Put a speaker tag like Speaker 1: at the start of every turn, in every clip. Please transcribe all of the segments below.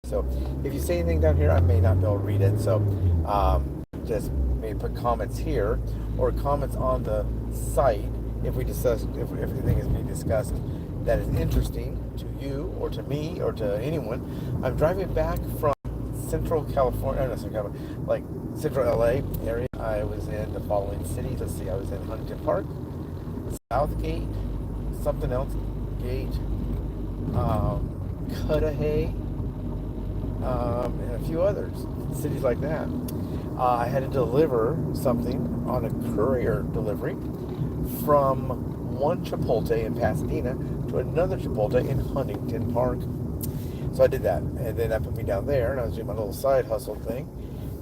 Speaker 1: So if you say anything down here, I may not be able to read it. So just maybe put comments here or comments on the site if everything is being discussed that is interesting to you or to me or to anyone. I'm driving back from Central California, not Central California, like Central LA area. I was in the following cities. Let's see, I was in Huntington Park, Southgate, something else, Gate, Cudahy, and a few others, cities like that. I had to deliver something on a courier delivery from one Chipotle in Pasadena to another Chipotle in Huntington Park. So I did that, and then that put me down there, and I was doing my little side hustle thing.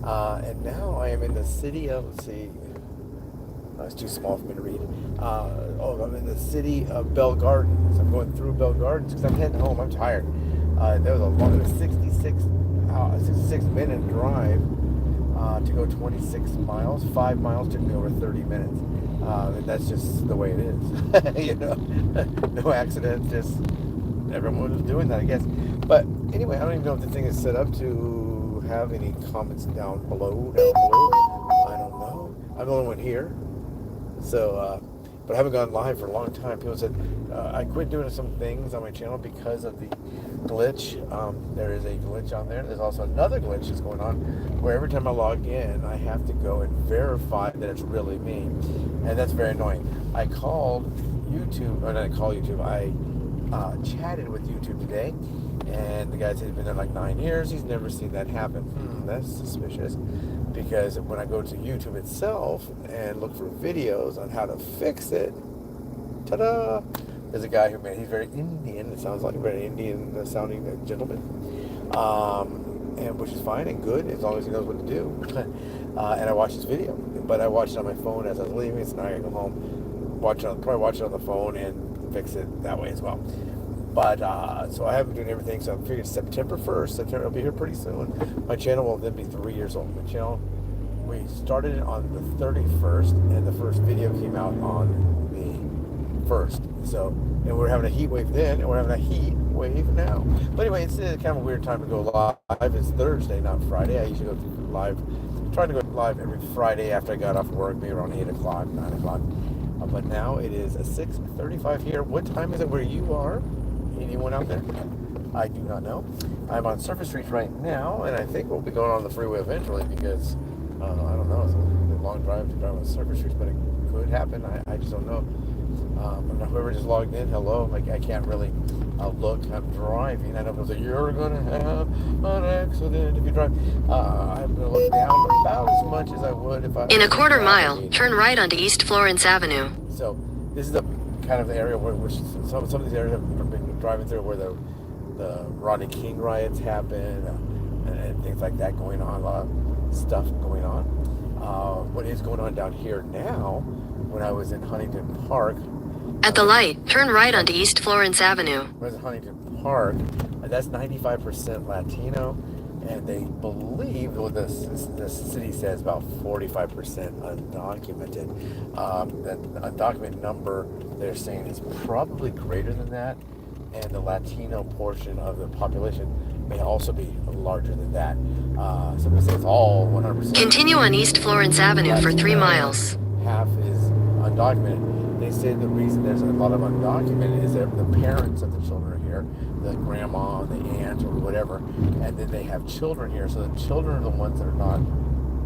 Speaker 1: And now I am in the city of, let's see, it's too small for me to read. I'm in the city of Bell Gardens. I'm going through Bell Gardens because I'm heading home. I'm tired. There was it was 66-minute drive to go 26 miles. 5 miles took me over 30 minutes. And that's just the way it is. You know, no accidents, just everyone was doing that, I guess. But anyway, I don't even know if the thing is set up to have any comments down below. I don't know. I'm the only one here. So, but I haven't gone live for a long time. People said I quit doing some things on my channel because of the glitch. There is a glitch on there. There's also another glitch that's going on where every time I log in, I have to go and verify that it's really me. And that's very annoying. I called YouTube, or not call YouTube, I chatted with YouTube today, and the guy said he's been there like 9 years. He's never seen that happen. That's suspicious, because when I go to YouTube itself and look for videos on how to fix it, ta-da! There's a guy he's very Indian. It sounds like a very Indian sounding gentleman, and which is fine and good as long as he knows what to do. And I watched his video, but I watched it on my phone as I was leaving, so now I gotta go home, probably watch it on the phone and fix it that way as well. But, so I have been doing everything, so I'm figuring September 1st, it'll be here pretty soon. My channel will then be 3 years old. My channel, we started it on the 31st, and the first video came out on the 1st. So, and we're having a heat wave then, and we're having a heat wave now. But anyway, it's kind of a weird time to go live. It's Thursday, not Friday. I usually go live, trying to go live every Friday after I got off work, maybe around 8 o'clock, 9 o'clock. But now it is 6:35 here. What time is it where you are? Anyone out there? I do not know. I'm on Surface Street right now, and I think we'll be going on the freeway eventually because, I don't know, it's a long drive to drive on Surface Street, but it could happen. I just don't know. Whoever just logged in, hello. I can't really look. I'm driving. I know people say, you're going to have an accident if you drive. I'm going to look down about as much as I would if I...
Speaker 2: In a quarter mile, turn right onto East Florence Avenue.
Speaker 1: So this is the kind of the area where some of these areas have been driving through where the Rodney King riots happen and things like that going on, a lot of stuff going on. What is going on down here now, when I was in Huntington Park.
Speaker 2: At the light, turn right onto East Florence Avenue.
Speaker 1: When I was in Huntington Park, that's 95% Latino, and they believe, well, the city says about 45% undocumented. That undocumented number they're saying is probably greater than that, and the Latino portion of the population may also be larger than that. So they say it's all 100%.
Speaker 2: Continue on East Florence Avenue
Speaker 1: Latino,
Speaker 2: for 3 miles.
Speaker 1: Half is undocumented. They say the reason there's a lot of undocumented is that the parents of the children are here, the grandma, the aunt, or whatever, and then they have children here. So the children are the ones that are not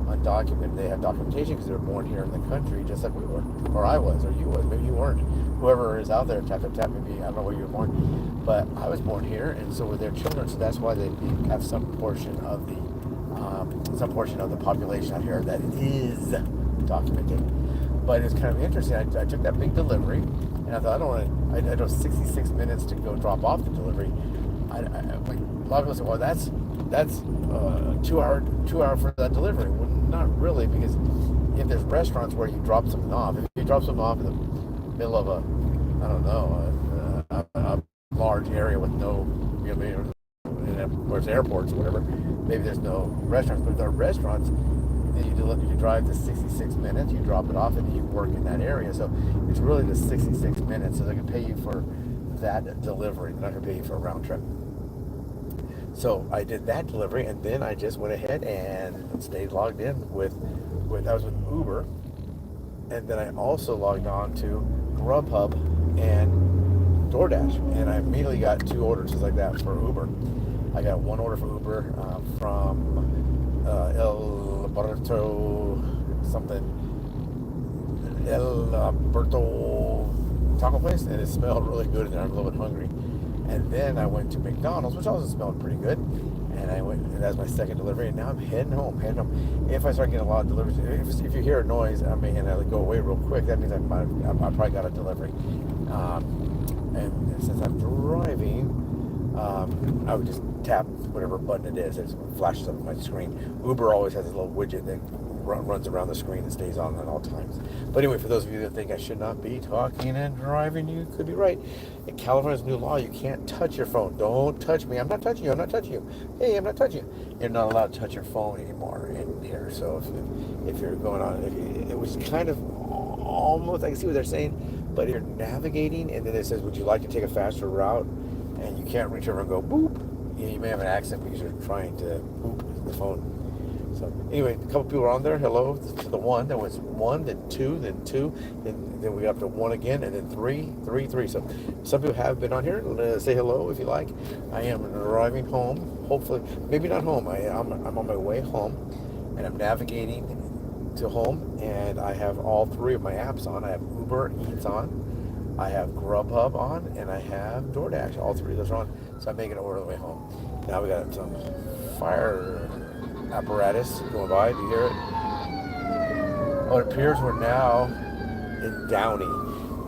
Speaker 1: undocumented. They have documentation because they were born here in the country, just like we were, or I was, or you was. Maybe you weren't. Whoever is out there, tap. Maybe I don't know where you were born, but I was born here, and so were their children. So that's why they have some portion of the population out here that is documented. But it's kind of interesting. I took that big delivery, and I thought, I don't 66 minutes to go drop off the delivery. A lot of people say, well, that's 2 hour for that delivery. Well, not really, because if there's restaurants where you drop something off, if you drop something off in the middle of a large area with no, where's airports or whatever, maybe there's no restaurants. But if there are restaurants, you drive the 66 minutes, you drop it off, and you work in that area. So it's really the 66 minutes, so they can pay you for that delivery. They're not going to pay you for a round trip. So I did that delivery, and then I just went ahead and stayed logged in with I was with Uber, and then I also logged on to Grubhub and DoorDash, and I immediately got 2 orders just like that for Uber. I got 1 order for Uber from El Alberto something, El Alberto taco place, and it smelled really good in there. I'm a little bit hungry. And then I went to McDonald's, which also smelled pretty good. And I went, and that was my second delivery. And now I'm heading home. If I start getting a lot of deliveries, if you hear a noise, I mean, and I go away real quick, that means I probably got a delivery. And since I'm driving, I would just tap whatever button it is. It flashes up on my screen. Uber always has a little widget that runs around the screen and stays on at all times. But anyway, for those of you that think I should not be talking and driving, you could be right. In California's new law, you can't touch your phone. Don't touch me. I'm not touching you. I'm not touching you. Hey, I'm not touching you. You're not allowed to touch your phone anymore in here. So if you're going on, it was kind of almost, I can see what they're saying, but if you're navigating and then it says, would you like to take a faster route? And you can't reach over and go boop. You may have an accident because you're trying to boop the phone. So anyway, a couple people were on there. Hello to the 1. There was 1, then 2, then 2, then we got up to 1 again, and then 3. So some people have been on here. Say hello if you like. I am driving home. Hopefully, maybe not home. I'm on my way home, and I'm navigating to home, and I have all 3 of my apps on. I have Uber Eats on, I have Grubhub on, and I have DoorDash. All 3 of those are on. So I'm making it over the way home. Now we got some fire apparatus going by. Do you hear it? Oh, it appears we're now in Downey.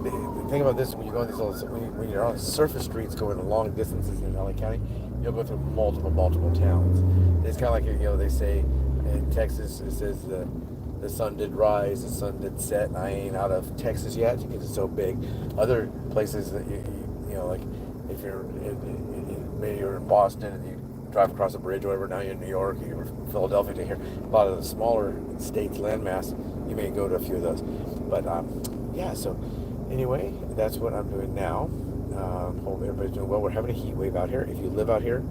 Speaker 1: The thing about this, when you go on these little, when you're on surface streets going long distances in LA County, you'll go through multiple towns. It's kind of like, they say in Texas, it says the sun did rise, the sun did set, and I ain't out of Texas yet because it's so big. Other places that like if maybe you're in Boston and you drive across a bridge or whatever, now you're in New York, you're in Philadelphia to here. A lot of the smaller states, landmass, you may go to a few of those. But yeah, so anyway, that's what I'm doing now. Hope everybody's doing well. We're having a heat wave out here. If you live out here,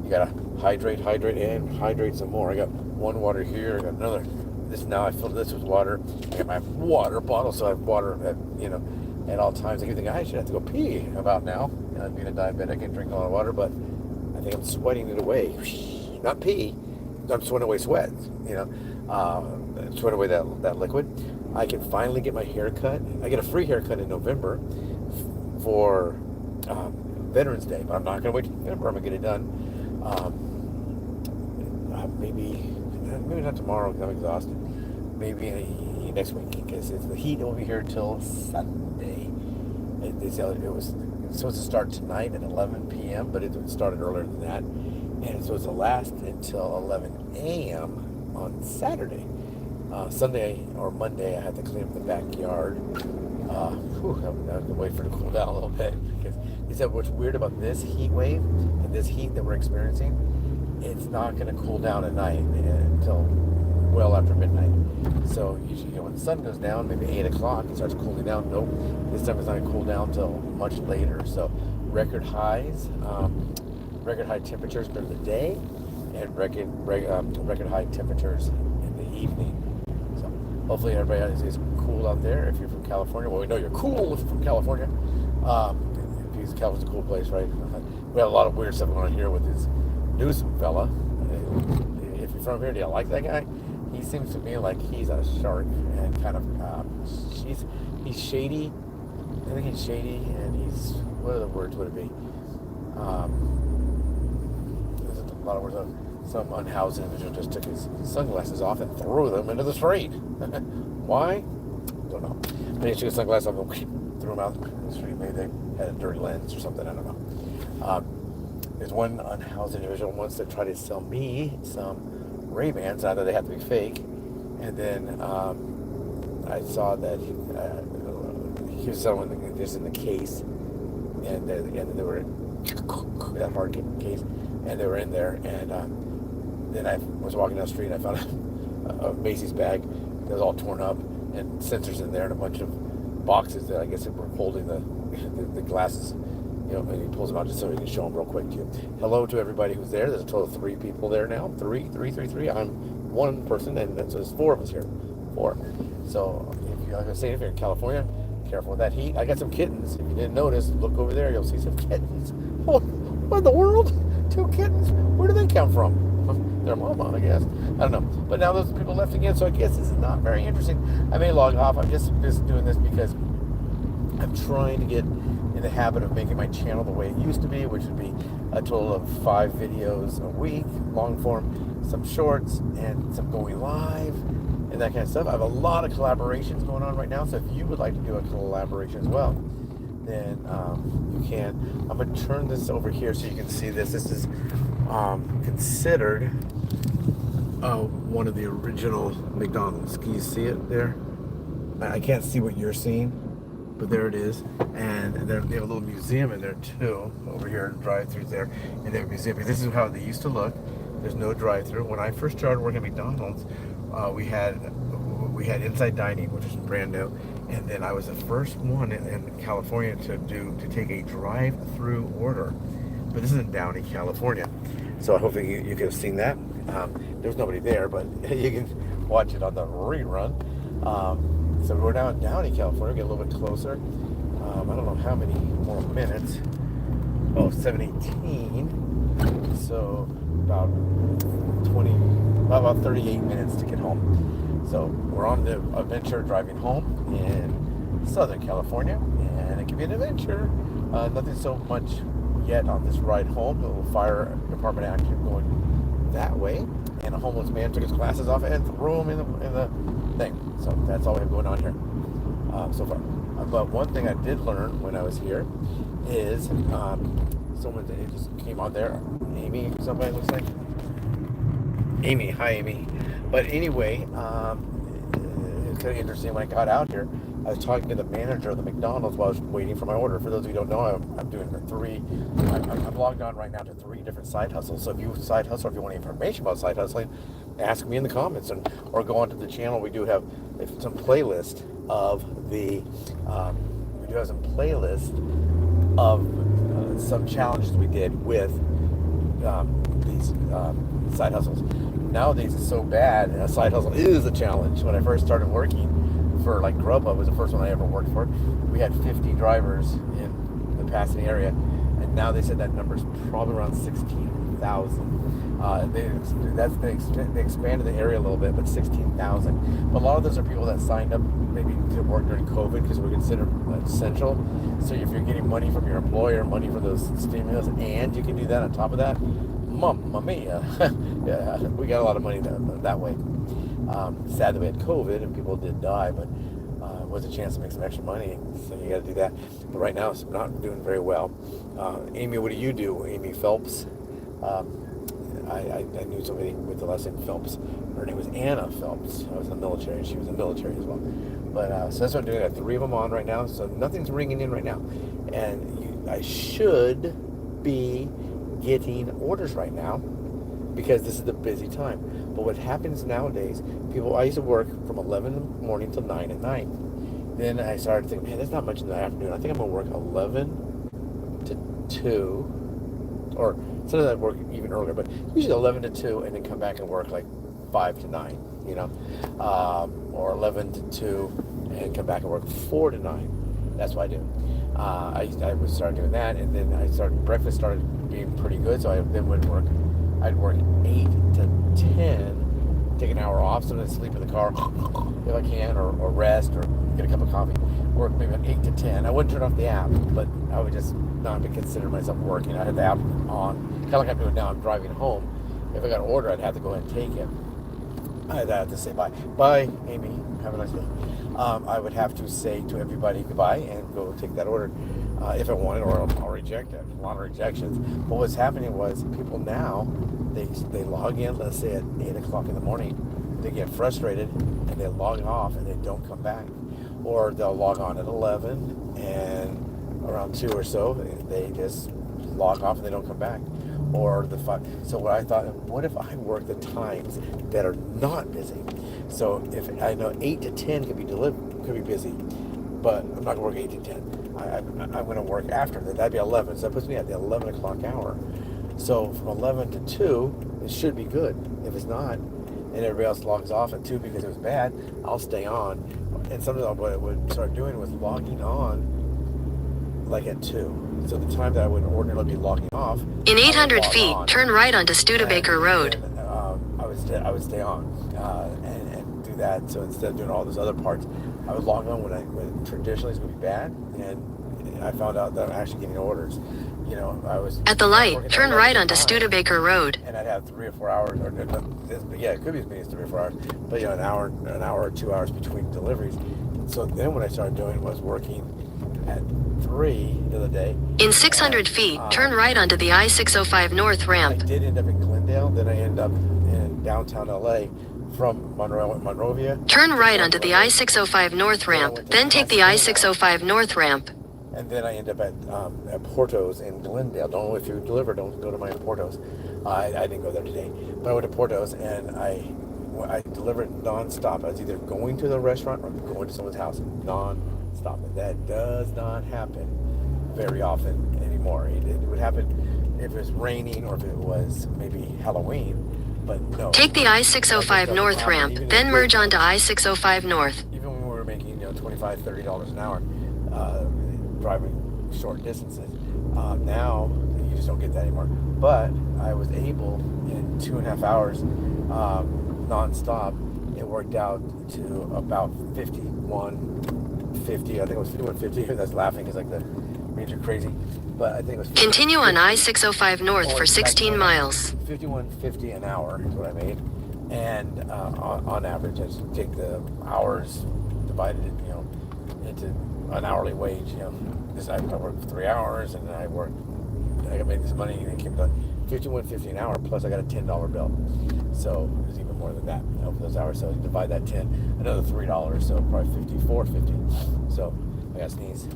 Speaker 1: you gotta hydrate, and hydrate some more. I got 1 water here, I got another. I filled this with water. I got my water bottle, so I have water at all times. I think I should have to go pee about now. Being a diabetic and drinking a lot of water, but I think I'm sweating it away. Not pee. I'm sweating away sweat. Sweat away that liquid. I can finally get my hair cut. I get a free haircut in November for Veterans Day, but I'm not going to wait till November. I'm going to get it done. Maybe not tomorrow because I'm exhausted. Maybe next week because the heat won't be here till Sunday. They said it was supposed to start tonight at 11 p.m., but it started earlier than that. And it's supposed to last until 11 a.m. on Saturday. Sunday or Monday, I had to clean up the backyard. I have to wait for it to cool down a little bit. Because he said what's weird about this heat wave and this heat that we're experiencing, it's not going to cool down at night until well after midnight. So usually, when the sun goes down, maybe 8 o'clock, it starts cooling down. Nope, this time it's not going to cool down until much later. So record high temperatures during the day, and record high temperatures in the evening. So hopefully everybody is cool out there. If you're from California, well, we know you're cool if you're from California. Because California's a cool place, right? We have a lot of weird stuff going on here with this Newsom fella. If you're from here, do you like that guy? He seems to me like he's a shark and kind of he's shady. I think he's shady, and he's, what other words would it be? There's a lot of words. Some unhoused individual just took his sunglasses off and threw them into the street. Why? Don't know. Maybe he took his sunglasses off and threw them out in the street. Maybe they had a dirty lens or something. I don't know. There's one unhoused individual wants to try to sell me some Ray-Bans. I know they have to be fake. And then I saw that he was selling just in the case, and they were in that market case, and they were in there. And then I was walking down the street, and I found a Macy's bag that was all torn up, and sensors in there, and a bunch of boxes that I guess were holding the glasses and he pulls them out just so he can show them real quick to you. Hello to everybody who's there. There's a total of 3 people there now. Three. I'm one person, and there's 4 of us here. 4. So if you're, like I was saying, if you're in California, careful with that heat. I got some kittens. If you didn't notice, look over there. You'll see some kittens. What in the world? 2 kittens? Where do they come from? Their mama, I guess. I don't know. But now those people left again, so I guess this is not very interesting. I may log off. I'm just doing this because I'm trying to get in the habit of making my channel the way it used to be, which would be a total of 5 videos a week, long form, some shorts, and some going live, and that kind of stuff. I have a lot of collaborations going on right now, so if you would like to do a collaboration as well, then you can. I'm going to turn this over here so you can see this. This is considered one of the original McDonald's. Can you see it there? I can't see what you're seeing, but there it is. And they have a little museum in there too, over here, drive-through there, and they have a museum. This is how they used to look. There's no drive-through. When I first started working at McDonald's, we had inside dining, which is brand new, and then I was the first one in California to take a drive-through order. But this is in Downey, California. So hopefully you could have seen that. There was nobody there, but you can watch it on the rerun. So we're now in Downey, California. Get a little bit closer. I don't know how many more minutes. Oh, 7:18. So about 38 minutes to get home. So we're on the adventure driving home in Southern California, and it can be an adventure. Nothing so much yet on this ride home. The little fire department action going that way, and a homeless man took his glasses off and threw them in the thing. So that's all we have going on here so far. But one thing I did learn when I was here is someone that just came on there. Amy, somebody looks like. Amy, hi Amy. But anyway, it's kind of interesting. When I got out here, I was talking to the manager of the McDonald's while I was waiting for my order. For those of you who don't know, I'm doing I'm logged on right now to 3 different side hustles. So if you side hustle, if you want information about side hustling, ask me in the comments, or go onto the channel. We do have some playlist of some challenges we did with these side hustles. Nowadays it's so bad, and a side hustle is a challenge. When I first started working for like Grubhub, was the first one I ever worked for. We had 50 drivers in the Pasadena area, and now they said that number's probably around 16,000. They expanded the area a little bit, but 16,000. But a lot of those are people that signed up maybe to work during COVID because we're considered essential. So if you're getting money from your employer, money for those stimulus, and you can do that on top of that, mamma mia. Yeah, we got a lot of money that way. Sad that we had COVID and people did die, but it was a chance to make some extra money, so you got to do that. But right now it's not doing very well. Amy, what do you do? Amy Phelps. I knew somebody with the last name Phelps. Her name was Anna Phelps. I was in the military, and she was in the military as well. But so that's what I'm doing. I got 3 of them on right now, so nothing's ringing in right now. And I should be getting orders right now because this is the busy time. But what happens nowadays, I used to work from 11 in the morning till 9 at night. Then I started thinking, man, there's not much in the afternoon. I think I'm going to work 11 to 2, or sometimes I work even earlier, but usually 11 to 2, and then come back and work like 5 to 9, or 11 to 2, and come back and work 4 to 9. That's what I do. I would start doing that, and then breakfast started being pretty good, so I then would work. I'd work 8 to 10, take an hour off, sometimes sleep in the car if I can, or rest, or get a cup of coffee. Work maybe 8 to 10. I wouldn't turn off the app, but I would just not consider myself working. I had the app on, kind of like I'm doing now. I'm driving home. If I got an order, I'd have to go ahead and take it. I'd have to say bye. Bye, Amy. Have a nice day. I would have to say to everybody goodbye and go take that order if I wanted, or I'll reject it. A lot of rejections. But what's happening was people now, they log in, let's say at 8 o'clock in the morning, they get frustrated and they log off and they don't come back. Or they'll log on at 11 and around 2 or so, they just log off and they don't come back. Or so what I thought, what if I work the times that are not busy? So if I know 8 to 10 could be busy, but I'm not going to work 8 to 10. I'm going to work after that. That'd be 11. So that puts me at the 11 o'clock hour. So from 11 to 2, it should be good. If it's not, and everybody else logs off at 2 because it was bad, I'll stay on. And sometimes what I would start doing was logging on like at 2. So the time that I would ordinarily be logging off.
Speaker 2: In 800 feet, turn right onto Studebaker Road.
Speaker 1: And, I would stay on and do that. So instead of doing all those other parts, I would log on when traditionally it's going to be bad. And I found out that I'm actually getting orders. You know, I was
Speaker 2: at the light, turn right onto Studebaker Road.
Speaker 1: And I'd have 3 or 4 hours, or yeah, it could be as many as 3 or 4 hours, but you know, an hour or 2 hours between deliveries. So then what I started doing was working at 3 the other day.
Speaker 2: In 600 feet, turn right onto the I-605 North ramp.
Speaker 1: I did end up in Glendale, then I ended up in downtown LA from Monrovia.
Speaker 2: Turn right onto the I-605 North ramp, then take the I-605 North ramp.
Speaker 1: And then I end up at Porto's in Glendale. Don't know if you deliver, don't go to my Porto's. I didn't go there today, but I went to Porto's and I delivered nonstop. I was either going to the restaurant or going to someone's house nonstop. And that does not happen very often anymore. It would happen if it was raining or if it was maybe Halloween, but no.
Speaker 2: Take the I-605 North ramp, then merge onto I-605 North.
Speaker 1: Even when we were making, $25, $30 an hour, driving short distances. Now you just don't get that anymore. But I was able in 2.5 hours non-stop. It worked out to about 51.50. I think it was 51.50. That's laughing because like the major crazy. But I think it was.
Speaker 2: Continue on I-605 North for 16 miles.
Speaker 1: 51.50 an hour is what I made, and on average, I just take the hours divided it, into an hourly wage. This I worked for 3 hours, and I made this money, and it came to $51.50 an hour. Plus, I got a $10 bill, so it was even more than that for those hours. So you divide that 10, another $3, so probably $54.50. So I got to sneeze.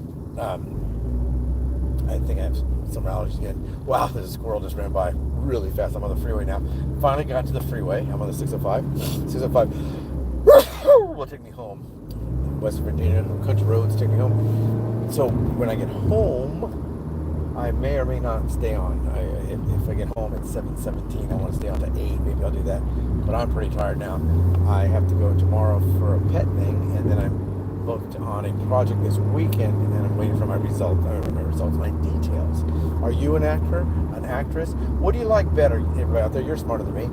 Speaker 1: I think I have some allergies again. Wow, there's a squirrel just ran by really fast. I'm on the freeway now. Finally got to the freeway. I'm on the 605. 605 will take me home. West Virginia, country roads take me home. So when I get home, I may or may not stay on. If I get home at 7:17, I want to stay on to 8. Maybe I'll do that. But I'm pretty tired now. I have to go tomorrow for a pet thing, and then I'm booked on a project this weekend, and then I'm waiting for my my details. Are you an actor, an actress? What do you like better? Everybody out there, you're smarter than me.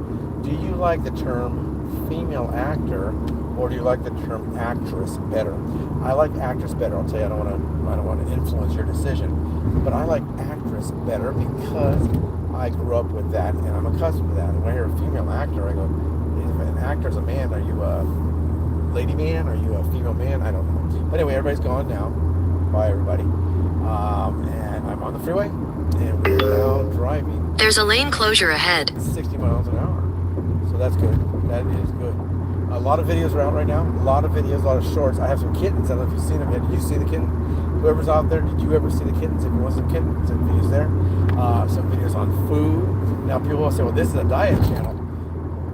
Speaker 1: Do you like the term female actor, or do you like the term actress better? I like actress better. I'll tell you, I don't want to influence your decision, but I like actress better because I grew up with that, and I'm accustomed to that. And when I hear a female actor, I go, if an actor's a man, are you a lady man? Are you a female man? I don't know. But anyway, everybody's gone now. Bye, everybody. And I'm on the freeway, and we're now driving.
Speaker 2: There's a lane closure ahead.
Speaker 1: 60 miles an hour. So that's good. That is good. A lot of videos are out right now. A lot of videos, a lot of shorts. I have some kittens. I don't know if you've seen them yet. Did you see the kitten? Whoever's out there, did you ever see the kittens? If you want some kittens, some videos there. Some videos on food. Now, people will say, well, this is a diet channel.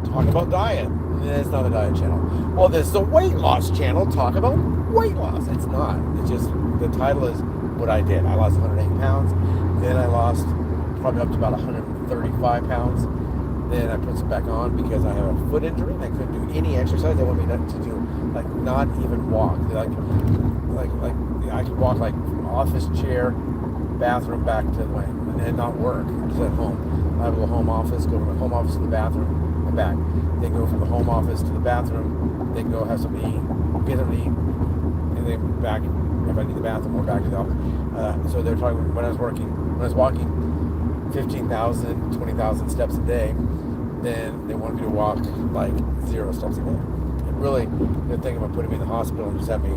Speaker 1: Talk about diet. It's not a diet channel. Well, this is a weight loss channel. Talk about weight loss. It's not. It's just, the title is what I did. I lost 108 pounds. Then I lost probably up to about 135 pounds. Then I put some back on because I have a foot injury and I couldn't do any exercise. They want me not to do, like, not even walk. Like I could walk like office chair, bathroom, back to the way, and not work. Just at home. I have a little home office. Go from the home office to the bathroom and back. Then go from the home office to the bathroom. Then go have something to eat, get something to eat, and then back if I need the bathroom or back to the office. So they're talking when I was walking 15,000, 20,000 steps a day. Then they wanted me to walk like 0 steps a day. And really, they're thinking about putting me in the hospital and just have me.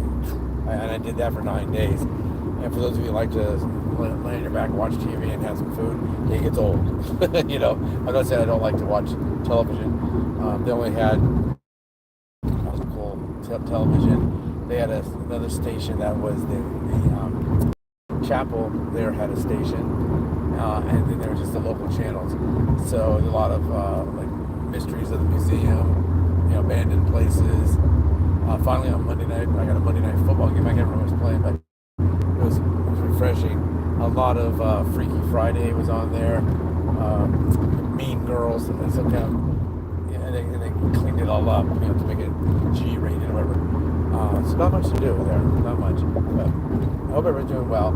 Speaker 1: And I did that for 9 days. And for those of you who like to lay on your back, watch TV, and have some food, it gets old. I'm not saying I don't like to watch television. They only had television. They had another station that was the chapel there had a station, and then there were just the local channels. So a lot of like mysteries of the museum, abandoned places, Finally on Monday night, I got a Monday night football game. I can't remember who was playing, but it was refreshing. A lot of Freaky Friday was on there. Mean Girls, and some kind of, and they cleaned it all up, to make it G-rated or whatever. So not much to do there, not much. But I hope everyone's doing well.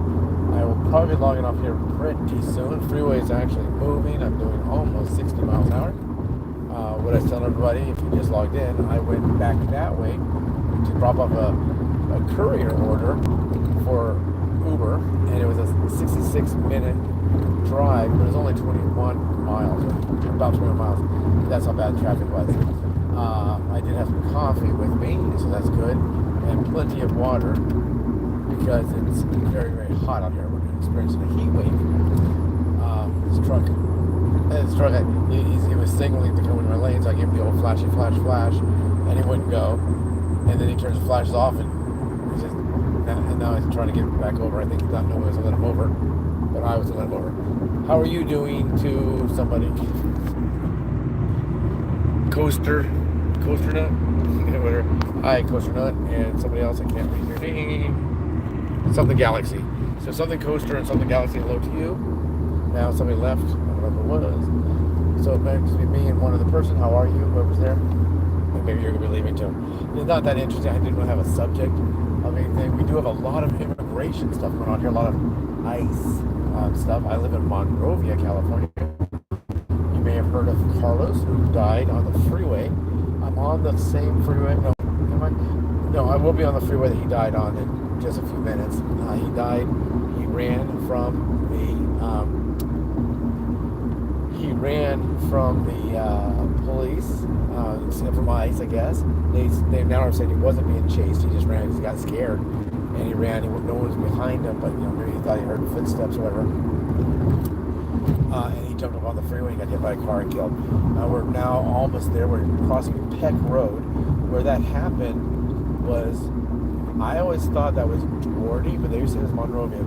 Speaker 1: I will probably be logging off here pretty soon. Freeway is actually moving. I'm doing almost 60 miles an hour. What I was telling everybody, if you just logged in, I went back that way to drop off a courier order for Uber, and it was a 66-minute drive, but it was only 21 miles, or about 21 miles. That's how bad traffic was. I did have some coffee with me, so that's good, and plenty of water, because it's very, very hot out here. We're experiencing a heat wave. His truck, he was signaling to come into my lane, so I gave him the old flashy flash, and he wouldn't go. And then he turns the flashes off, and now he's trying to get back over. I think he thought nobody was going to let him over, but I was going to let him over. How are you doing to somebody? Coaster Nut? Whatever. Hi, Coaster Nut, and somebody else, I can't read your name. Something Galaxy. So something Coaster and something Galaxy, hello to you. Now somebody left, I don't know who it was. So it might just be me and one other person. How are you, whoever's there? Maybe you're going to be leaving too. It's not that interesting. I didn't have a subject of anything. We do have a lot of immigration stuff going on here, a lot of ICE stuff. I live in Monrovia, California. You may have heard of Carlos, who died on the freeway. I'm on the same freeway. No, am I? No, I will be on the freeway that he died on in just a few minutes. He died. He ran from the police, from ICE, I guess. They now are saying he wasn't being chased. He just ran because he got scared, and he ran. No one was behind him, but maybe he thought he heard footsteps or whatever. And he jumped up on the freeway and got hit by a car and killed. We're now almost there. We're crossing Peck Road. Where that happened was, I always thought that was Duarte, but they used to say it was Monrovia.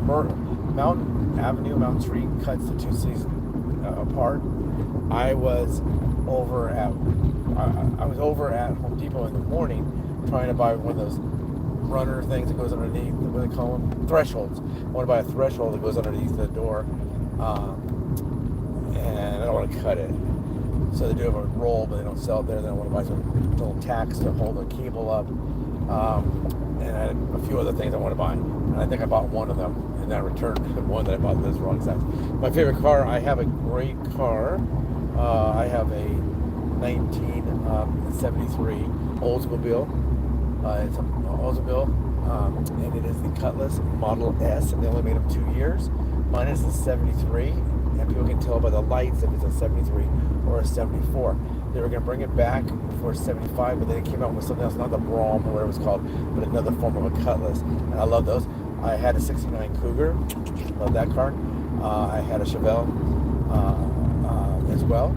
Speaker 1: Mountain Avenue, Mountain Street cuts the two cities apart. I was over at Home Depot in the morning trying to buy one of those runner things that goes underneath, what do they call them? Thresholds. I want to buy a threshold that goes underneath the door, and I don't want to cut it. So they do have a roll, but they don't sell it there. Then I want to buy some little tacks to hold the cable up, and I had a few other things I want to buy. And I think I bought one of them, and I returned the one that I bought this wrong size. My favorite car, I have a great car. I have a 1973 Oldsmobile. It's an Oldsmobile, and it is the Cutlass Model S, and they only made them 2 years. Mine is the 73, and people can tell by the lights if it's a 73 or a 74. They were going to bring it back for 75, but then it came out with something else, not the Brougham or whatever it's called, but another form of a Cutlass, and I love those. I had a 69 Cougar, love that car. I had a Chevelle as well.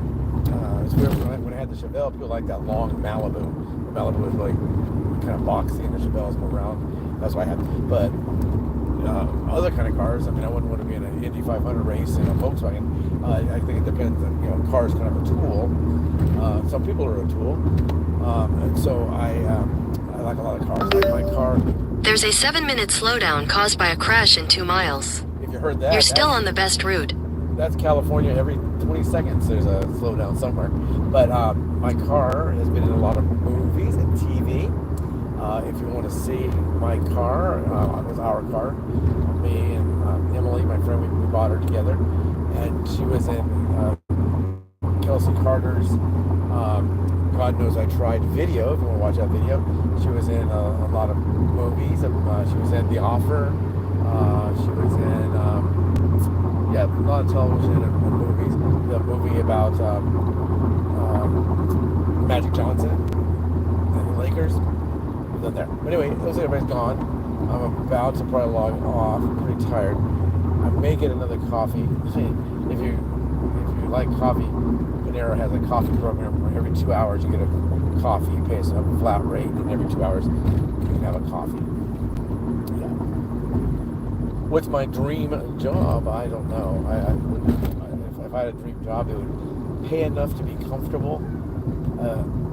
Speaker 1: It's weird, when I had the Chevelle, people like that long Malibu. The Malibu was really kind of boxy, and the Chevelle is more round. That's what I had. But other kind of cars, I wouldn't want to be in an Indy 500 race in a Volkswagen. I think it depends on, cars kind of a tool. Some people are a tool. And so I like a lot of cars. Like my car.
Speaker 2: There's a 7-minute slowdown caused by a crash in 2 miles.
Speaker 1: If you heard that,
Speaker 2: You're still on the best route.
Speaker 1: That's California. Every 20 seconds there's a slowdown somewhere. But my car has been in a lot of movies and TV. If you want to see my car, it was our car. Me and Emily, my friend, we bought her together. And she was in Kelsey Carter's God Knows I Tried video, if you want to watch that video. She was in a lot of movies. She was in The Offer. She was in, a lot of television and movies. The movie about Magic Johnson and the Lakers. We've done there. But anyway, it looks like everybody's gone. I'm about to probably log off. I'm pretty tired. I may get another coffee. If you like coffee, Panera has a coffee program where every 2 hours you get a coffee. You pay a flat rate, and every 2 hours you can have a coffee. Yeah. What's my dream job? I don't know. If I had a dream job, it would pay enough to be comfortable,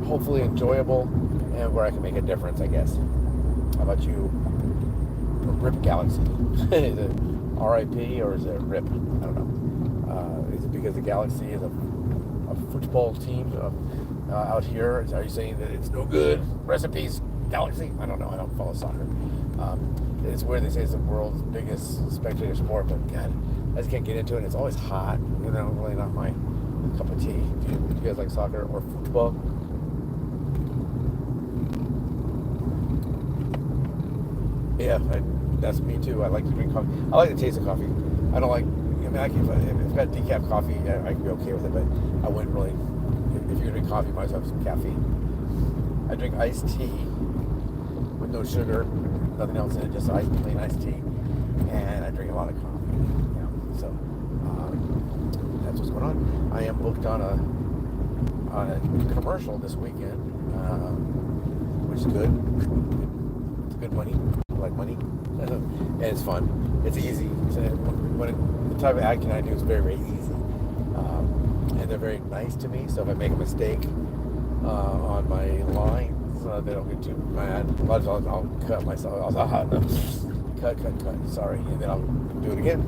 Speaker 1: hopefully enjoyable, and where I can make a difference, I guess. How about you? RIP Galaxy. Is it RIP or is it RIP? I don't know. Is it because the Galaxy is a football team out here? Are you saying that it's no good? Rest in peace, Galaxy. I don't know. I don't follow soccer. It's weird they say it's the world's biggest spectator sport, but God, I just can't get into it. It's always hot. You know, really not my cup of tea. Do you guys like soccer or football? Yeah, that's me too. I like to drink coffee. I like the taste of coffee. I don't like. I mean, if it's got decaf coffee, I can be okay with it. But I wouldn't really. If you're gonna drink coffee, you might as well have some caffeine. I drink iced tea with no sugar, nothing else in it, just plain iced tea. And I drink a lot of coffee. You know, so that's what's going on. I am booked on a commercial this weekend, which is good. It's good money. I like money, and it's fun. It's easy. The type of acting I do is very, very easy, and they're very nice to me. So if I make a mistake on my lines, they don't get too mad. A lot of times I'll cut myself. No. Cut. Sorry, and then I'll do it again,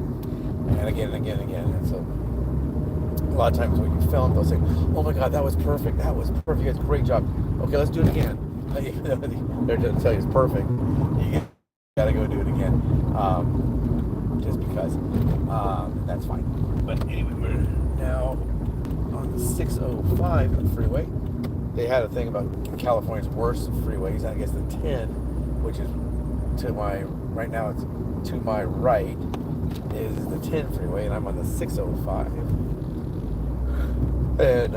Speaker 1: and again, and again, and again. And so a lot of times when you film, they'll say, "Oh my God, that was perfect. That was perfect. You guys, great job. Okay, let's do it again." They're going to tell you it's perfect. You gotta go do it again, just because. That's fine. But anyway, we're now on the 605 freeway. They had a thing about California's worst freeways. I guess the 10, which is right now it's to my right, is the 10 freeway, and I'm on the 605. And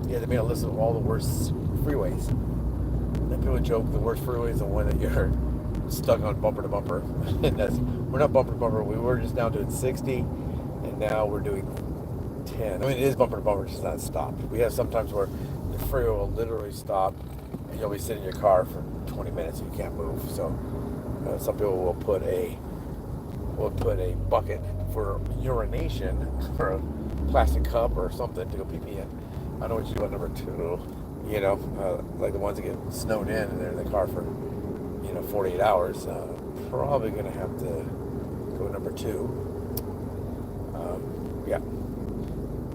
Speaker 1: yeah, they made a list of all the worst freeways. And people joke the worst freeway is the one that you're stuck on bumper to bumper. And we're not bumper to bumper. We were just now doing 60, and now we're doing 10. I mean, it is bumper to bumper, it's just not stopped. We have sometimes where the freeway will literally stop, and you'll be sitting in your car for 20 minutes and you can't move. So some people will put a bucket for urination, for a plastic cup or something to go pee in. I know what you do on number 2. You know, like the ones that get snowed in and they're in the car for 48 hours, probably going to have to go number 2. Yeah.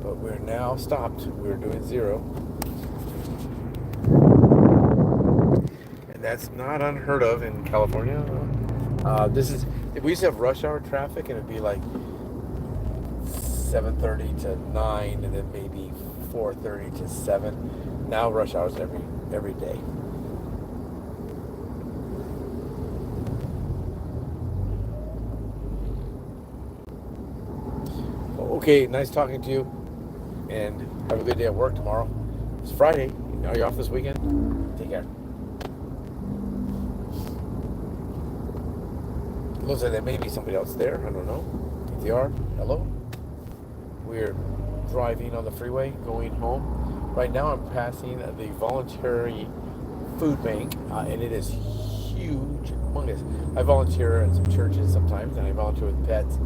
Speaker 1: But we're now stopped. We're doing 0. And that's not unheard of in California. We used to have rush hour traffic, and it'd be like 7:30 to 9, and then maybe 4:30 to 7. Now rush hours every day. Okay, nice talking to you, and have a good day at work tomorrow. It's Friday. Are you off this weekend? Take care. It looks like there may be somebody else there. I don't know. If they are, hello. We're driving on the freeway going home. Right now I'm passing the voluntary food bank, and it is huge, humongous. I volunteer at some churches sometimes, and I volunteer with pets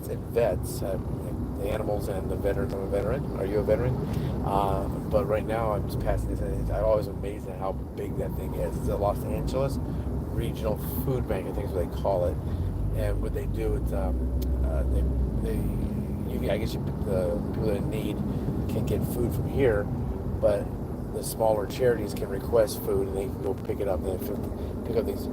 Speaker 1: and vets, the animals and the veterans. I'm a veteran. Are you a veteran? But right now I'm just passing this, and I'm always amazed at how big that thing is. It's a Los Angeles Regional Food Bank, I think is what they call it. And what they do is the people that in need can get food from here, but the smaller charities can request food and they can go pick it up. They pick up these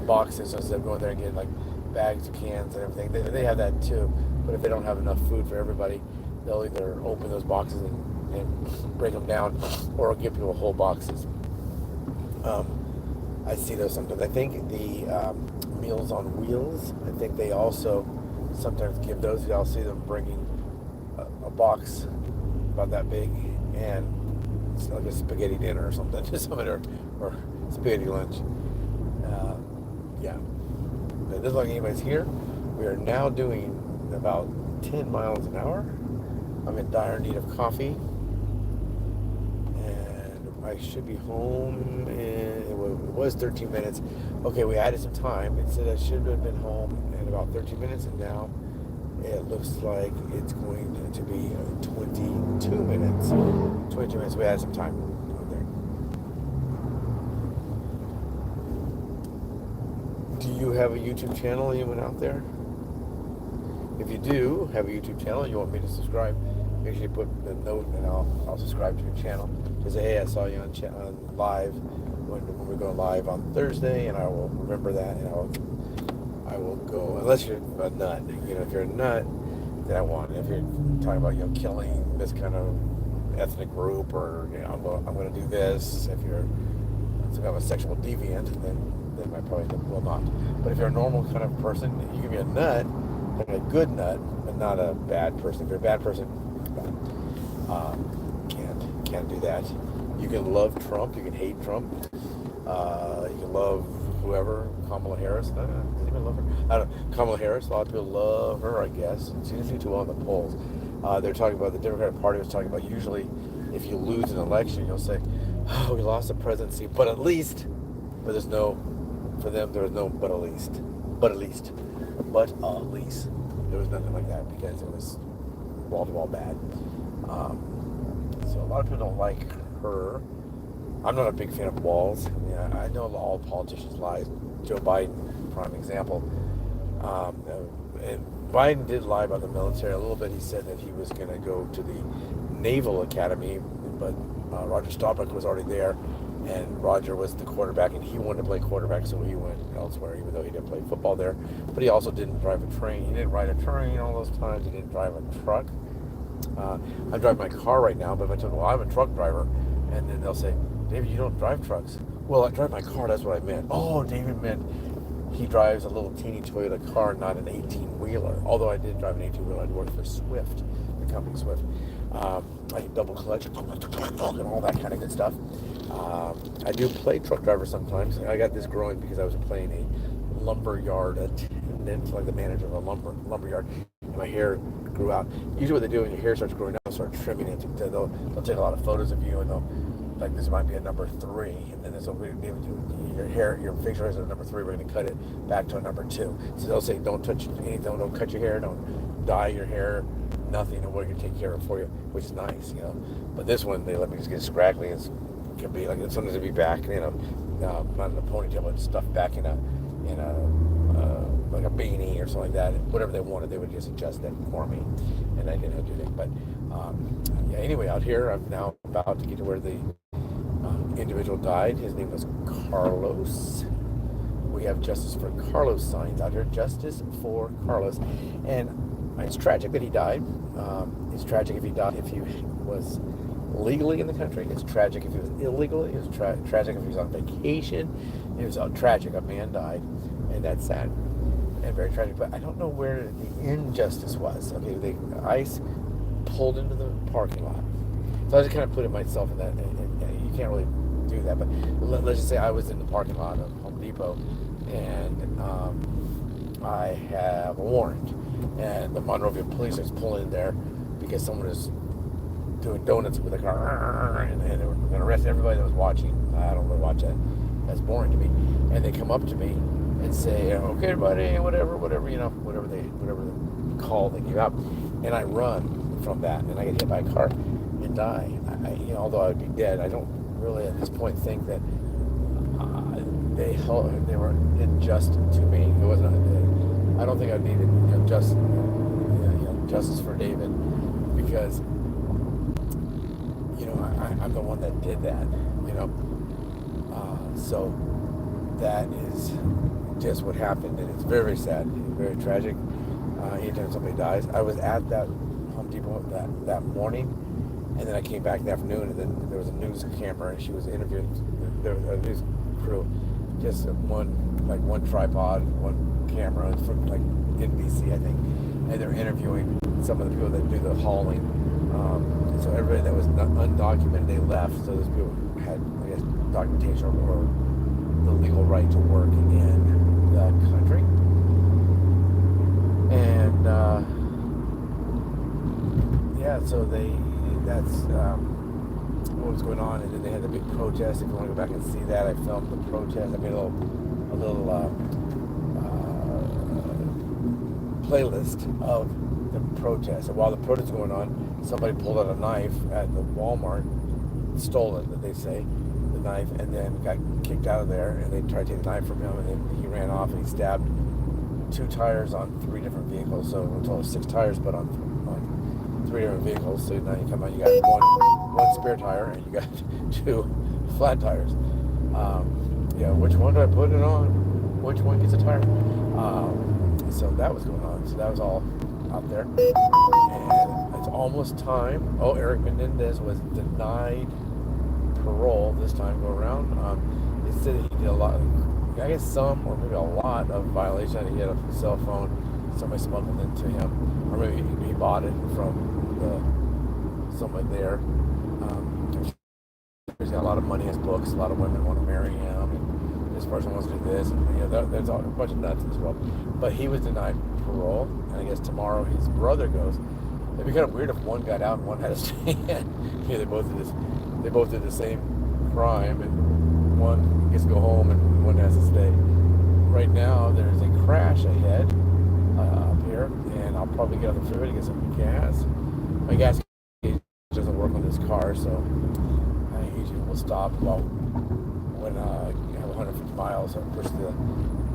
Speaker 1: boxes instead of going there and getting like bags of cans and everything. They have that too, but if they don't have enough food for everybody, they'll either open those boxes and break them down, or give people whole boxes. I see those sometimes. I think the Meals on Wheels, I think they also sometimes give those. I'll see them bringing a box about that big, and it's like a spaghetti dinner or something, or spaghetti lunch. Yeah. It doesn't look like anybody's here. We are now doing about 10 miles an hour. I'm in dire need of coffee, and I should be home in, it was 13 minutes. Okay, we added some time. It said I should have been home in about 13 minutes, and now it looks like it's going to be 22 minutes. 22 minutes. We added some time there. Do you have a YouTube channel, anyone out there? If you do have a YouTube channel and you want me to subscribe, make sure you put the note and I'll subscribe to your channel. Just say, hey, I saw you on live when we're going live on Thursday, and I will remember that, and I will go. Unless you're a nut, if you're a nut, then I won't. If you're talking about killing this kind of ethnic group, or I'm going to do this. If you're some kind of a sexual deviant, then I probably will not. But if you're a normal kind of person, you can be a nut, like a good nut, but not a bad person. If you're a bad person, can't do that. You can love Trump, you can hate Trump, you can love whoever, Kamala Harris. Does anyone love her? I don't know. Kamala Harris, a lot of people love her, I guess. She doesn't do too well in the polls. They're talking about, the Democratic Party was talking about, usually if you lose an election, you'll say, oh, we lost the presidency, but at least, but there's no, for them, there was no but at least. There was nothing like that because it was wall-to-wall bad. So a lot of people don't like her. I'm not a big fan of walls. I know all politicians lie. Joe Biden, prime example. And Biden did lie about the military a little bit. He said that he was going to go to the Naval Academy, but Roger Staubach was already there, and Roger was the quarterback, and he wanted to play quarterback, so he went elsewhere, even though he didn't play football there. But he also didn't drive a train. He didn't ride a train all those times. He didn't drive a truck. I drive my car right now, but if I tell them, well, I'm a truck driver, and then they'll say, David, you don't drive trucks. Well, I drive my car, that's what I meant. Oh, David meant he drives a little teeny Toyota car, not an 18-wheeler. Although I did drive an 18-wheeler, I'd worked for Swift, the company Swift. I double clutch and all that kind of good stuff. I do play truck driver sometimes. I got this growing because I was playing a lumberyard attendant, like the manager of a lumberyard. And my hair grew out. Usually what they do when your hair starts growing out, start trimming it. They'll take a lot of photos of you, and they'll, like, this might be a number 3, and then this will be your hair, your facial hair is a number 3. We're going to cut it back to a number 2. So they'll say, don't touch anything, don't cut your hair, don't dye your hair, nothing, and we're going to take care of it for you, which is nice, But this one, they let me just get scraggly. It can be like, sometimes it'd be back, not in a ponytail, but stuffed back in a like a beanie or something like that. Whatever they wanted, they would just adjust it for me, and I didn't have to do anything. But anyway, out here, I'm now about to get to where the individual died. His name was Carlos. We have Justice for Carlos signs out here. Justice for Carlos. And it's tragic that he died. It's tragic if he died, if he was legally in the country. It's tragic if he was illegally. It's tragic if he was on vacation. It was tragic. A man died, and that's sad and very tragic. But I don't know where the injustice was. Okay, the ICE pulled into the parking lot. So I just kind of put myself in that. And you can't really do that. But let's just say I was in the parking lot of Home Depot, and I have a warrant, and the Monrovia police is pulling in there because someone is doing donuts with a car, and they were going to arrest everybody that was watching. I don't really watch that. That's boring to me. And they come up to me and say, okay, everybody, whatever, whatever the call they give out. And I run from that, and I get hit by a car and die. Although I would be dead, I don't really at this point think that they were unjust to me. It wasn't. I don't think I needed justice for David, because I'm the one that did that. So that is just what happened, and it's very, very sad, very tragic. Anytime somebody dies, I was at that Home Depot that morning, and then I came back in the afternoon, and then there was a news camera, and she was interviewing a news crew, just one tripod, one camera from like NBC, I think, and they're interviewing some of the people that do the hauling. So everybody that was undocumented, they left. So those people had, I guess, documentation or the legal right to work in the country. And so that's what was going on. And then they had the big protest. If you want to go back and see that, I filmed the protest. I made a little playlist of the protest. And while the protest was going on, somebody pulled out a knife at the Walmart, stole it, that they say. the knife, and then got kicked out of there, and they tried to take the knife from him, and then he ran off and he stabbed 2 tires on 3 different vehicles. So in total 6 tires, but on 3 different vehicles. So now you come out, you got one spare tire, and you got 2 flat tires. Yeah, which one do I put it on? Which one gets a tire? So that was going on. So that was all out there. And it's almost time. Oh, Eric Menendez was denied parole this time go around. They said he did a lot, I guess some or maybe a lot of violation. He had a cell phone. Somebody smuggled it to him. Or maybe he bought it from someone there. He's got a lot of money in his books. A lot of women want to marry him. And this person wants to do this. And, there's a bunch of nuts in this world. But he was denied parole. And I guess tomorrow his brother goes. It'd be kind of weird if one got out and one had to stay in. They both did the same crime, and one gets to go home and one has to stay. Right now, there's a crash ahead up here, and I'll probably get on the freeway to get some gas. My gas gauge doesn't work on this car, so I usually will stop about when I have 150 miles. I push the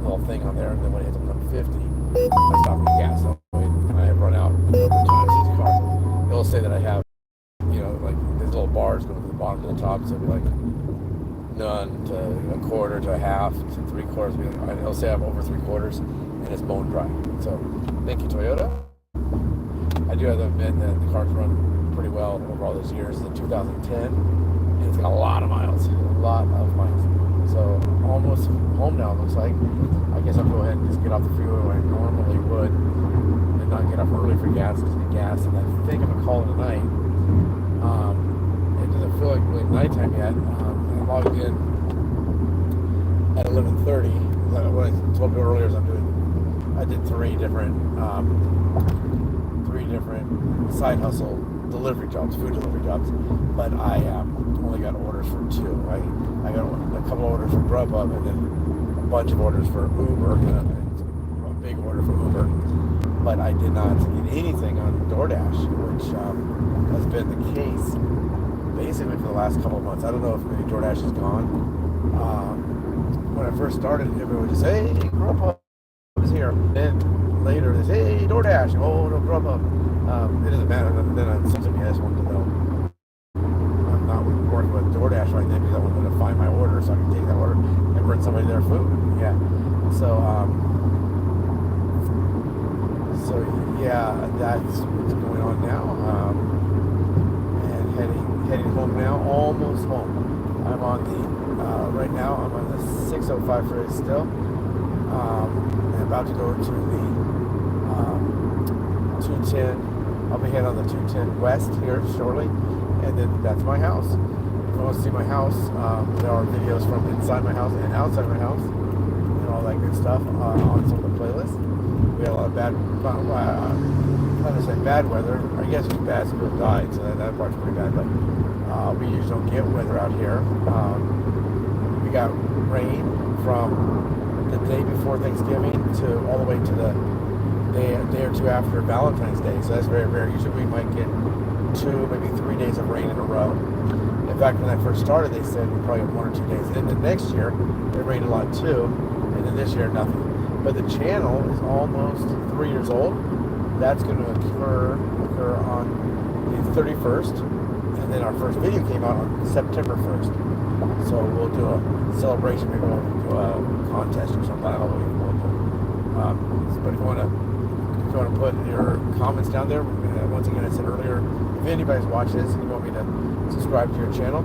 Speaker 1: little thing on there, and then when it hits 150, I stop and get gas. So when I have run out a number of times in this car, it'll say that I have, like these little bars going from the bottom to the top, so it'll be like none to a quarter to a half to 3/4. It'll say I'm over 3/4, and it's bone dry. So thank you, Toyota. I do have to admit that the car's run pretty well over all those years. It's a 2010, and it's got a lot of miles. So almost home now, it looks like. I guess I'll go ahead and just get off the freeway where I normally would and not get off early for gas, just get gas. And I think I'm going to call it a night. It doesn't feel like really nighttime yet. I logged in at 11:30. What I told you earlier is I did 3 different side hustle delivery jobs, food delivery jobs, but I only got orders for 2. I got a couple orders for Grubhub, and then a bunch of orders for Uber, a big order for Uber, but I did not get anything on DoorDash, which has been the case basically for the last couple of months. I don't know if maybe DoorDash is gone. When I first started, everyone would just say, hey, Grubhub is here. Then later, they say, hey, DoorDash. Oh, no, Grubhub. It doesn't matter. Then I just wanted to know. I'm not working with DoorDash right now because I wanted to find my order so I can take that order and bring somebody their food. Yeah. So yeah, that's what's going on now. And heading home now, almost home. I'm on the right now. I'm on the 605 freeway still. I'm about to go to the 210. I'll be heading on the 210 west here shortly, and then that's my house. If you want to see my house, there are videos from inside my house and outside my house, and all that good stuff on some of the playlists. We had a lot of bad weather. I guess it's bad, so people died, so that part's pretty bad. But we usually don't get weather out here. We got rain from the day before Thanksgiving to all the way to the day or 2 after Valentine's Day. So that's very rare. Usually we might get 2, maybe 3 days of rain in a row. In fact, when I first started, they said we probably have 1 or 2 days. And then next year, it rained a lot too. And then this year, nothing. But the channel is almost 3 years old. That's going to occur on the 31st. And then our first video came out on September 1st. So we'll do a celebration. Maybe we'll do a contest or something. I don't know what we'll do. But if you want to put your comments down there, once again, I said earlier, if anybody's watching this and you want me to subscribe to your channel,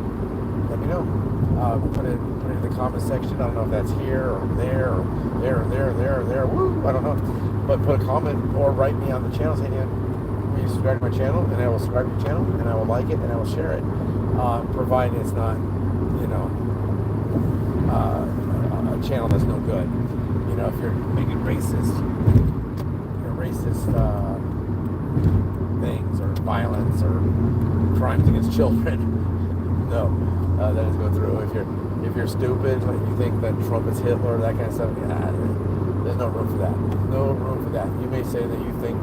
Speaker 1: let me know. Put it in the comment section. I don't know if that's here or there or there. Woo! I don't know. But put a comment or write me on the channel saying, will you subscribe to my channel? And I will subscribe to your channel, and I will like it, and I will share it. Provided it's not, a channel that's no good. If you're making racist things or violence or crimes against children, no, that doesn't go through. If you're stupid, like you think that Trump is Hitler, that kind of stuff, there's no room for that. No room for that. You may say you think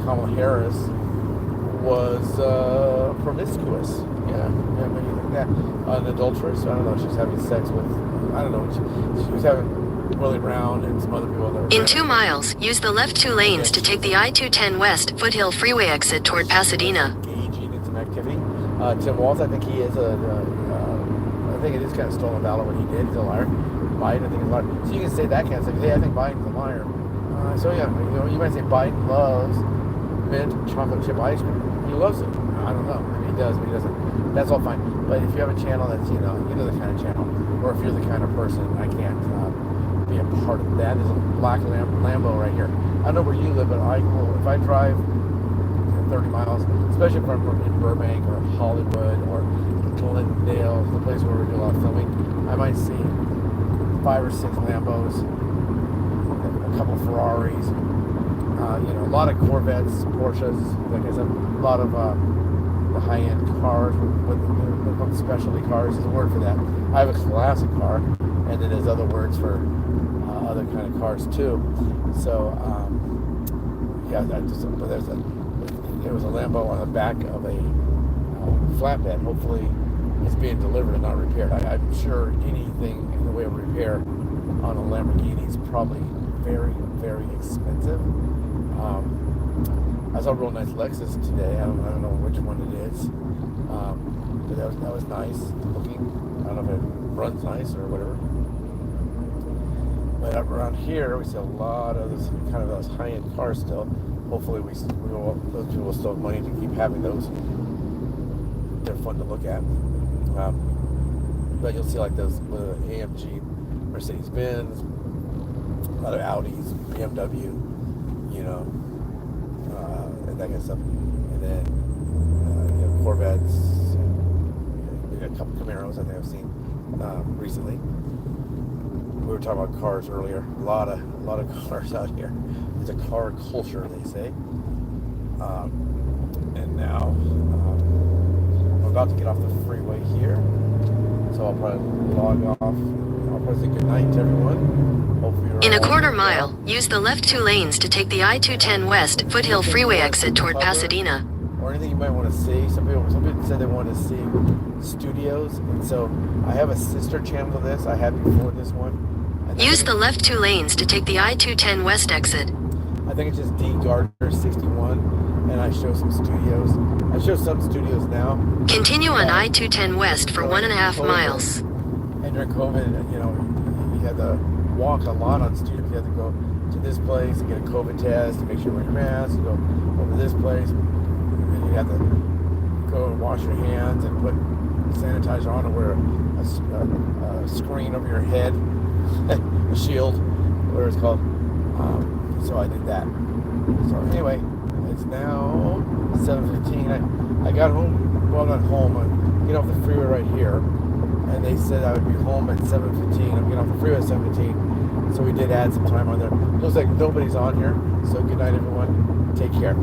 Speaker 1: Kamala Harris was promiscuous. Yeah, maybe like that. An adulteress. I don't know. She's having sex with. I don't know. She was having Willie Brown and some other people. That were
Speaker 2: In 2 miles, use the left 2 lanes to take the I-210 West Foothill Freeway exit toward Pasadena.
Speaker 1: Engaging in some activity. Tim Walz, I think he is I think it is kind of stolen valor what he did. He's a liar. Biden, I think, is a liar. So you can say that kind of stuff. Hey, I think Biden's a liar. So yeah, you might say Biden loves mint chocolate chip ice cream. He loves it. I don't know. Maybe he does, but he doesn't. That's all fine. But if you have a channel that's you know the kind of channel, or if you're the kind of person I can't be a part of that. There's a black Lambo right here. I don't know where you live, but I will if I drive 30 miles, especially if I'm in Burbank or Hollywood or Glendale, the place where we do a lot of filming, I might see 5 or 6 Lambos, a couple Ferraris, a lot of Corvettes, Porsches, like I said, a lot of the high-end cars with specialty cars. There's a word for that. I have a classic car, and then there's other words for other kind of cars too. So there was a Lambo on the back of a flatbed. Hopefully it's being delivered and not repaired. I'm sure anything in the way of repair on a Lamborghini is probably very, very expensive. I saw a real nice Lexus today. I don't know which one it is, but that was nice looking. I don't know if it runs nice or whatever. But up around here, we see a lot of this kind of those high-end cars still. Hopefully, those people will still have money to keep having those. They're fun to look at. But you'll see like those AMG, Mercedes-Benz, a lot of Audis, BMW, and that kind of stuff. And then Corvettes, a couple Camaros I think I've seen recently. We were talking about cars earlier. A lot of cars out here. It's a car culture, they say. And now I'm about to get off the freeway here, so I'll probably log off. I'll probably say good night to everyone. Hopefully you're
Speaker 2: In a
Speaker 1: all
Speaker 2: quarter
Speaker 1: well.
Speaker 2: mile, use the left 2 lanes to take the I-210 West Foothill Freeway exit toward Pasadena.
Speaker 1: Or anything you might want to see. Some people said they wanted to see studios, and so I have a sister channel to this. I had before this one.
Speaker 2: Use the left 2 lanes to take the I-210 West exit.
Speaker 1: I think it's just D Gardner 61, and I show some studios. I show some studios now.
Speaker 2: Continue on I-210 West for 1.5 miles.
Speaker 1: And during COVID, you had to walk a lot on studios. You had to go to this place and get a COVID test to make sure you wear your mask. You go over to this place, and then you have to go and wash your hands and put sanitizer on and wear a screen over your head, a shield, whatever it's called. So I did that. So anyway, it's now 7:15. I got home. Well, not home. I get off the freeway right here, and they said I would be home at 7:15. I'm getting off the freeway at 7:15. So we did add some time on there. Looks like nobody's on here. So good night, everyone. Take care.